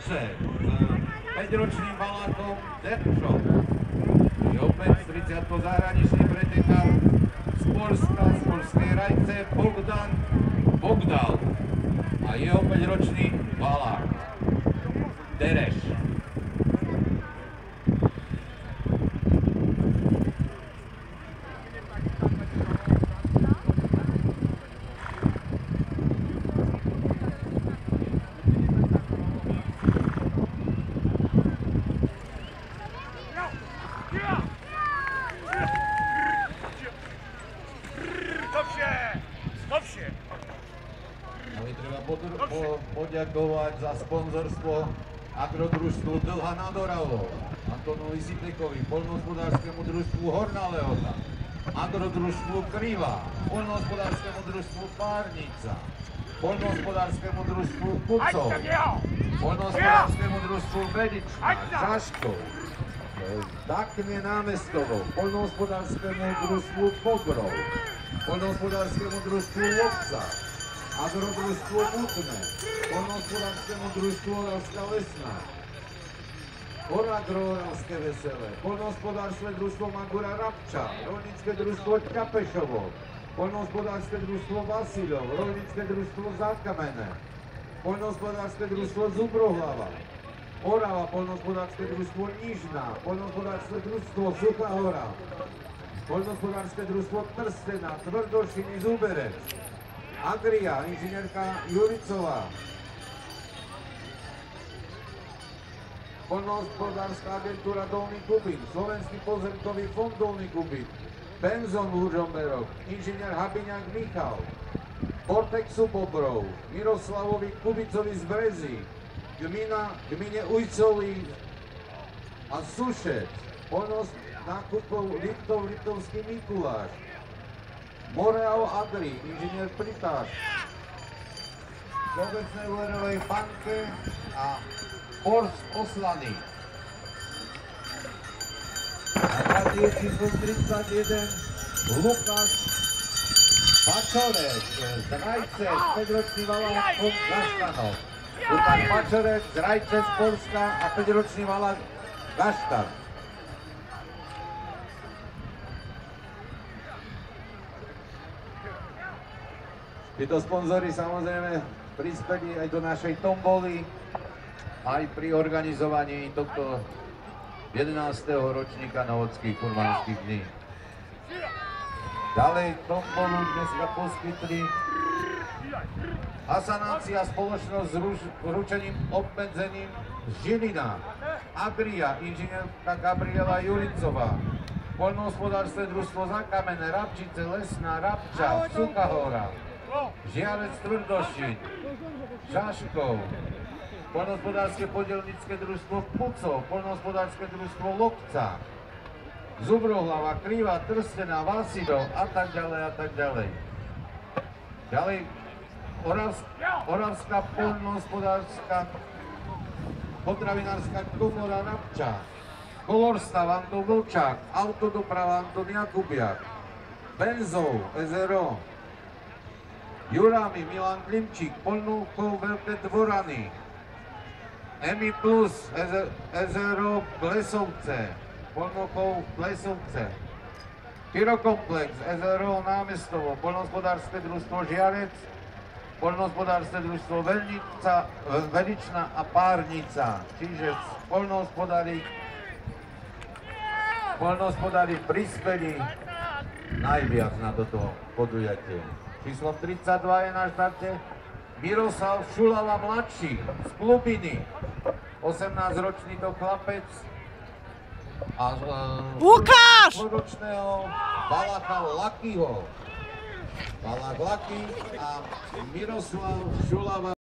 Rajce s 5-ročným Balákom Depšom. Je opäť z 30. zahraničný pretekár z Polska, z polskej Rajce Bogdan Bogdal a jeho 5-ročný Balák Dereš. Poďakovať za sponzorstvo agrodružstvu Dlha nad Oravou, Antonovi Zitekovi, poľnohospodárskemu družstvu Horná Lehota, agrodružstvu Kriva, poľnohospodárskemu družstvu Párnica, poľnohospodárskemu družstvu Kucov, poľnohospodárskemu družstvu Vedičná, Žaškov, Dakne Námestovo, poľnohospodárskemu družstvu Pogrov, poľnohospodárskemu družstvu Lovca, agrodružstvo Mutné, poľnohospodárskemu družstvu Oravská Lesná, Oragro Oravské Veselé, poľnohospodárske družstvo Magura Rabča, rolnícke družstvo Kapešovo, poľnohospodárske družstvo Vasilov, rolnícke družstvo Zákamené, poľnohospodárske družstvo Zubrohlava, Orava, poľnohospodárske družstvo Nižná, poľnohospodárske družstvo Suchá Hora, poľnohospodárske družstvo Trstená, Tvrdošiny, Zuberec, Agria, inžinierka Juricová, poľnohospodárska agentúra Dolný Kubín, Slovenský pozemkový fond Dolný Kubín, Benzon Lužomberok, inžinier Habiňák Michal, Portexu Bobrov, Miroslavovi Kubicovi z Brezy, gmine Ujcovi a Sušec, nákupov Litovský Mikuláš, Moreal Agri, inžinier Pritáš, v Obecnej úverovej banke a Horst Oslany. A tady je číslo 31 Lukáš Pačorek z Rajce s 5-ročným Valákom Gaštanov. Lukáš Pačorek z Rajce z Polska a 5-ročný Valák Gaštan. Títo sponzori samozrejme prispeli aj do našej tomboly, aj pri organizovaní tohto 11. ročníka novodských furmanských dní. Ďalej tombolu dneska poskytli Hasanácia spoločnosť s ručením obmedzeným Žilina, Agria, inžinierka Gabriela Juricová, poľnohospodárske družstvo Zákamené, Rabčice, Lesná, Rabča, Suchá Hora, Žiarec Tvrdošín, Žaškov, poľnohospodárske podielnické družstvo Pucov, poľnohospodárske družstvo Lokca, Zubrohlava, Kriva, Trstená, Vasilov a tak ďalej a tak ďalej. Ďalej Oravská poľnohospodárska potravinárska komora Rabča, Kolorstav Anton Vlčák, Autodoprava Anton Jakubiak, Benzov SRO, Jurami Milan Klimčík, Poľnúkov Veľké Dvorany, EMI Plus SRO Plesovce, Poľnúkov Plesovce, Pyrokomplex SRO Námestovo, poľnohospodárske družstvo Žiarec, poľnohospodárske družstvo Vedičná a Párnica, čiže poľnohospodári prispeli najviac na toto podujatie. Číslom 32 je na štarte Miroslav Šulava mladší z Klubiny, 18-ročný to chlapec a Lukáš! 4-ročného Baláka Lakyho. Balák Laky a Miroslav Šulava